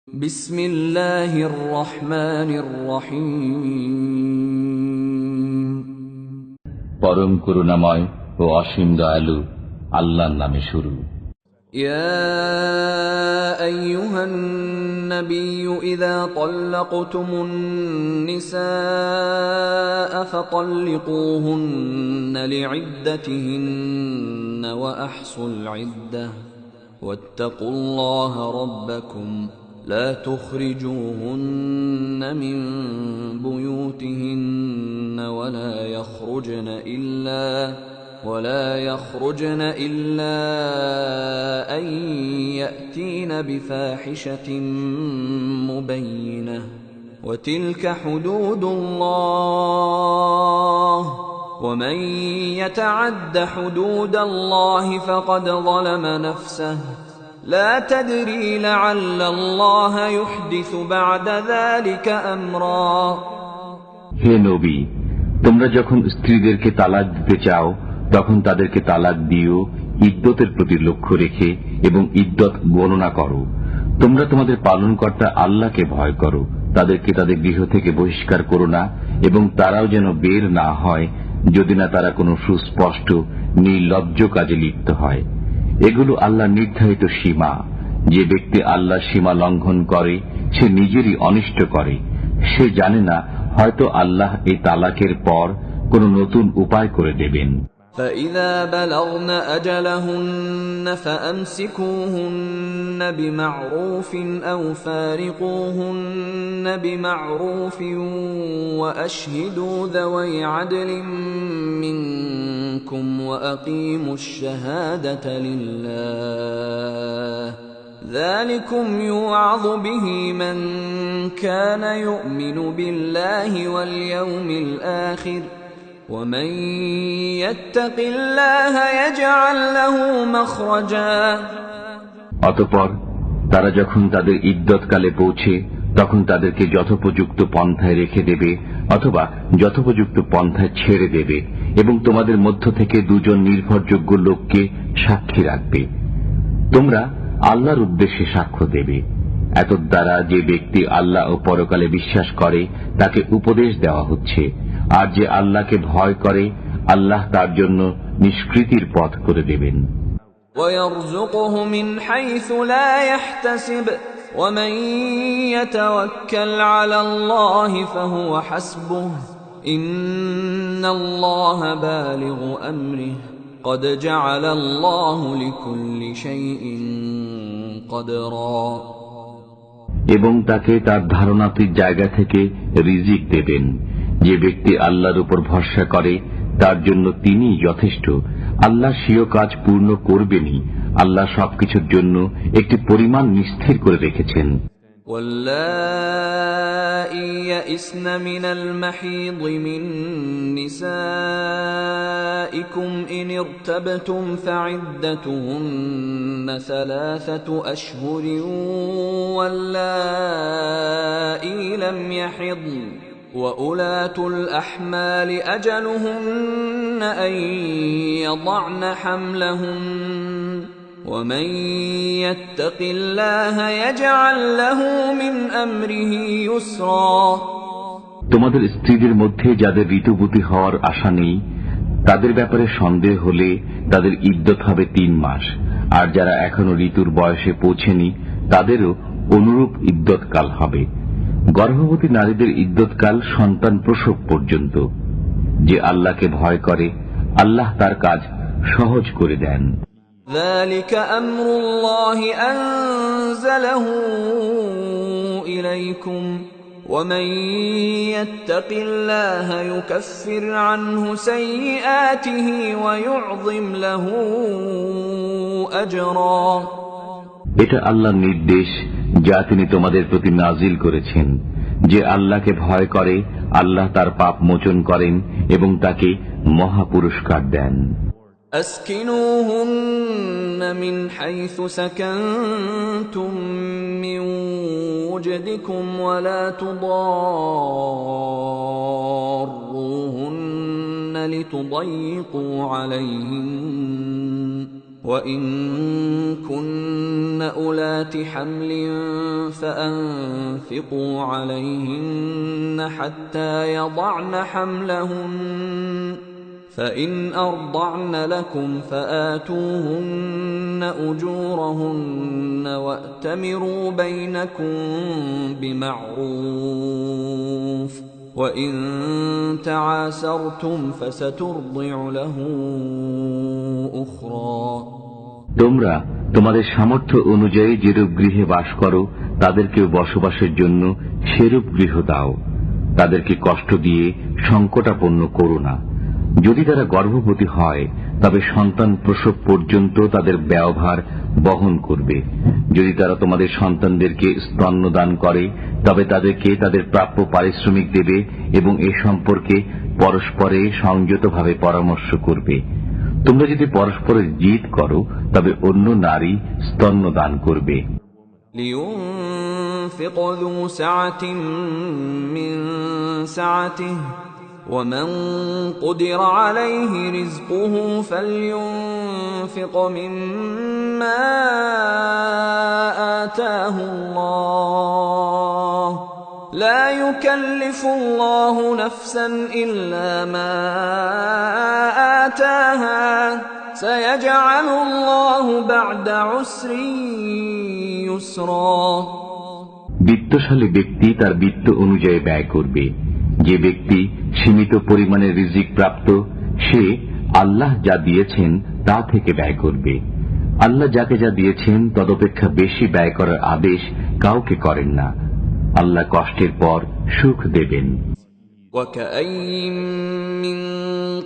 بسم الله الرحمن الرحيم পরম করুণাময় ও অসীম দয়ালু আল্লাহর নামে শুরু। يا أيها النبي إذا طلقتم النساء فطلقوهن لعدتهن وأحصوا العدة واتقوا الله ربكم لا تخرجوهن من بيوتهن ولا يخرجن إلا أن يأتين بفاحشة مبينة وتلك حدود الله ومن يتعد حدود الله فقد ظلم نفسه لا تدري لعل الله يحدث بعد ذلك أمرا হে নবী, তোমরা যখন স্ত্রীদেরকে তালাক দিতে চাও তখন তাদেরকে তালাক দিও ইদ্যতের প্রতি লক্ষ্য রেখে এবং ইদ্যত গণনা করো। তোমরা তোমাদের পালনকর্তা আল্লাহকে ভয় করো। তাদেরকে তাদের গৃহ থেকে বহিষ্কার করো না এবং তারাও যেন বের না হয় যদি না তারা কোনো সুস্পষ্ট নির্লজ্জ কাজে লিপ্ত হয়। এগুলো আল্লাহ নির্ধারিত সীমা। যে ব্যক্তি আল্লাহর সীমা লঙ্ঘন করে সে নিজেরই অনিষ্ট করে। সে জানে না হয়তো আল্লাহ এই তালাকের পর কোনো নতুন উপায় করে দেবেন। فإذا بلغن أجلهن فأمسكوهن بمعروف أو فارقوهن بمعروف وأشهدوا ذوي عدل منكم وأقيموا الشهادة لله ذلكم يوعظ به من كان يؤمن بالله واليوم الآخر ومن يتق الله يجعل له مخرجا অতঃপর তারা যখন তাদের ইদ্যতকালে পৌঁছে তখন তাদেরকে যথোপযুক্ত পন্থায় রেখে দেবে অথবা যথোপযুক্ত পন্থায় ছেড়ে দেবে এবং তোমাদের মধ্য থেকে দুজন নির্ভরযোগ্য লোককে সাক্ষী রাখবে। তোমরা আল্লাহর উদ্দেশ্যে সাক্ষ্য দেবে। এতদ্বারা যে ব্যক্তি আল্লাহ ও পরকালে বিশ্বাস করে তাকে উপদেশ দেওয়া হচ্ছে, আর যে আল্লাহকে ভয় করে আল্লাহ তার জন্য নিষ্কৃতির পথ করে দেবেন। ويرزقه من حيث لا يحتسب ومن يتوكل على الله فهو حسبه إن الله بالغ أمره قد جعل الله لكل شيء قدرا এবং তাকে তার ধারণাতীত জায়গা থেকে রিজিক দেবেন। যে ব্যক্তি আল্লাহর উপর ভরসা করে তার জন্য তিনি যথেষ্ট। আল্লাহ স্বীয় কাজ পূর্ণ করবেনই। আল্লাহ সবকিছুর জন্য একটি পরিমাণ নিস্থির করে রেখেছেন। واللائي يئسن من المحيض من نسائكم إن ارتبتم فعدتهن 3 أشهر واللائي لم يحضن وأولاة الأحمال أجلهن أن يضعن حملهن ومن يتق الله يجعل له من أمره يسرا তোমাদের স্ত্রীদের মধ্যে যাদের ঋতুবতী হওয়ার আশা নেই তাদের ব্যাপারে সন্দেহ হলে তাদের ইদ্যত হবে 3 মাস, আর যারা এখনো ঋতুর বয়সে পৌঁছেনি তাদেরও অনুরূপ ইদ্যতকাল হবে। গর্ভবতী নারীদের ইদ্যতকাল সন্তান প্রসব পর্যন্ত। যে আল্লাহকে ভয় করে আল্লাহ তার কাজ সহজ করে দেন। ذلك أمر الله أنزله إليكم ومن يتق الله يكفر عنه سيئاته ويعظم له أجرا এটা আল্লাহর নির্দেশ যা তিনি তোমাদের প্রতি নাজিল করেছেন। যে আল্লাহকে ভয় করে আল্লাহ তার পাপ মোচন করেন এবং তাকে মহা পুরস্কার দেন। أسكنوهن من حيث سكنتم من وجدكم ولا تضاروهن لتضيقوا عليهن وإن كن أولات حمل فأنفقوا عليهن حتى يضعن حملهن فإن أرضعن لكم فآتوهن أجورهن وأتمروا بينكم بمعروف وإن تعاسرتم فسترضع له أخرى তোমরা তোমাদের সামর্থ্য অনুযায়ী যেরূপ গৃহে বাস করো তাদেরকেও বসবাসের জন্য সেরূপ গৃহ দাও। তাদেরকে কষ্ট দিয়ে সংকটাপন্ন করো না। যদি তারা গর্ভবতী হয় তবে সন্তান প্রসব পর্যন্ত তাদের ব্যয়ভার বহন করবে। যদি তারা তোমাদের সন্তানদেরকে স্তন্যদান করে তবে তাদেরকে তাদের প্রাপ্য পারিশ্রমিক দেবে এবং এ সম্পর্কে পরস্পরে সংযতভাবে পরামর্শ করবে। তোমরা যদি পরস্পরের জিদ করো তবে অন্য নারী স্তন্যদান করবে। لينفق ذو سعة من سعته ومن قدر عليه رزقه فلينفق مما آتاه الله لا يكلف الله نفسا إلا ما آتاها سيجعل الله بعد عسر يسرا বিত্তশালী ব্যক্তি তার বিত্ত অনুযায়ী ব্যয় করবে। যে ব্যক্তি সীমিত পরিমাণের রিজিক প্রাপ্ত সে আল্লাহ যা দিয়েছেন তা থেকে ব্যয় করবে। আল্লাহ যাকে যা দিয়েছেন তদপেক্ষা বেশি ব্যয় করার আদেশ কাউকে করেন না। আল্লাহ কষ্টের পর সুখ দেবেন। وكأين من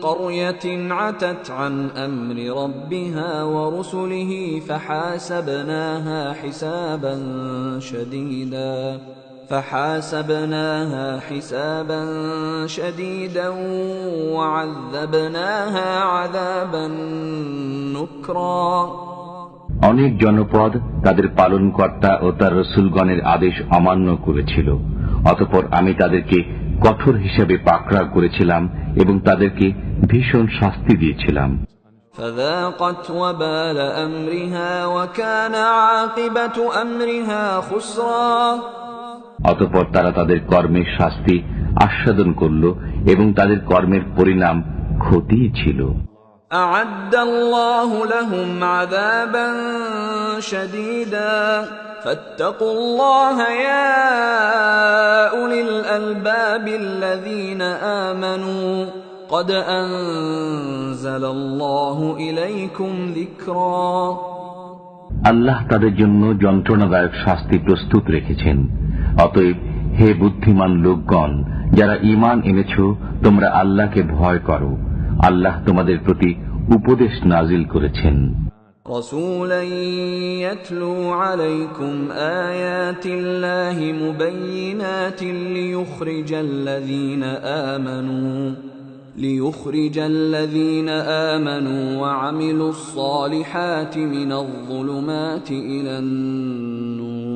قرية عتت عن أمر ربها ورسله فحاسبناها حسابا شديدا وعذبناها عذابا نكرا অনেক জনপদ তাদের পালনকর্তা ও তার রসুলগণের আদেশ অমান্য করেছিল। অতঃপর আমি তাদেরকে কঠোর হিসেবে পাকড়াও করেছিলাম এবং তাদেরকে ভীষণ শাস্তি দিয়েছিলাম। فذاقت وبال أمرها وكان عاقبة أمرها خسرا অতঃপর তারা তাদের কর্মের শাস্তি আস্বাদন করল এবং তাদের কর্মের পরিণাম ক্ষতি ছিল। أعد الله لهم عذابا شديدا فاتقوا الله يا أولي الألباب الذين آمنوا قد أنزل الله إليكم ذكرا আল্লাহ তাদের জন্য যন্ত্রণাদায়ক শাস্তি প্রস্তুত রেখেছেন। অতএব হে বুদ্ধিমান লোকগণ, যারা ঈমান এনেছ, তোমরা আল্লাহকে ভয় করো। আল্লাহ তোমাদের প্রতি উপদেশ নাজিল করেছেন। رسولا يتلو عليكم آيات الله مبينات ليخرج الذين آمنوا وعملوا الصالحات من الظلمات إلى النور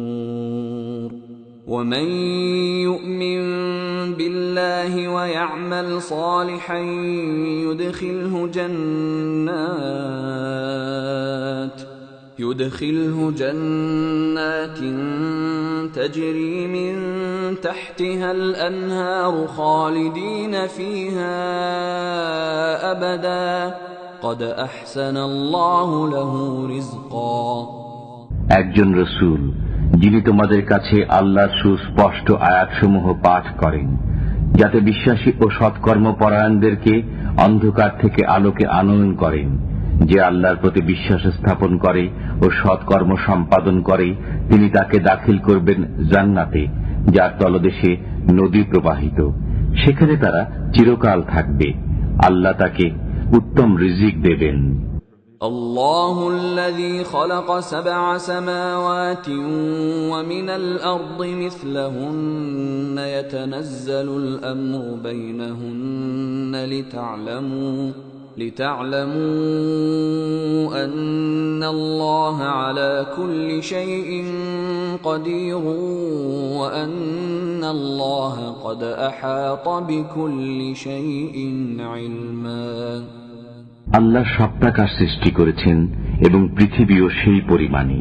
ومن يؤمن بالله ويعمل صالحا يدخله جنات تجري من تحتها الأنهار خالدين فيها أبدا قد أحسن الله له رزقا একজন রসূল যিনি তোমাদের কাছে আল্লাহর সুস্পষ্ট আয়াতসমূহ পাঠ করেন, যাতে বিশ্বাসী ও সৎকর্মপরায়ণদেরকে অন্ধকার থেকে আলোকে আনয়ন করেন। যে আল্লাহর প্রতি বিশ্বাস স্থাপন করে ও সৎকর্ম সম্পাদন করে, তিনি তাকে দাখিল করবেন জান্নাতে, যার তলদেশে নদী প্রবাহিত। সেখানে তারা চিরকাল থাকবে। আল্লাহ তাকে উত্তম রিজিক দেবেন। الله الذي خلق 7 سماوات ومن الأرض مثلهن يتنزل الأمر بينهن لتعلموا أن الله على كل شيء قدير وأن الله قد أحاط بكل شيء علما আল্লাহ সপ্তাকাশ সৃষ্টি করেছেন এবং পৃথিবীও সেই পরিমাণে।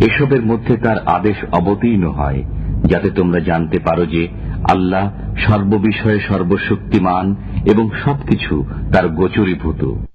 এসবের মধ্যে তার আদেশ অবতীর্ণ হয় যাতে তোমরা জানতে পারো যে আল্লাহ সর্ববিষয়ে সর্বশক্তিমান এবং সবকিছু তার গোচরীভূত।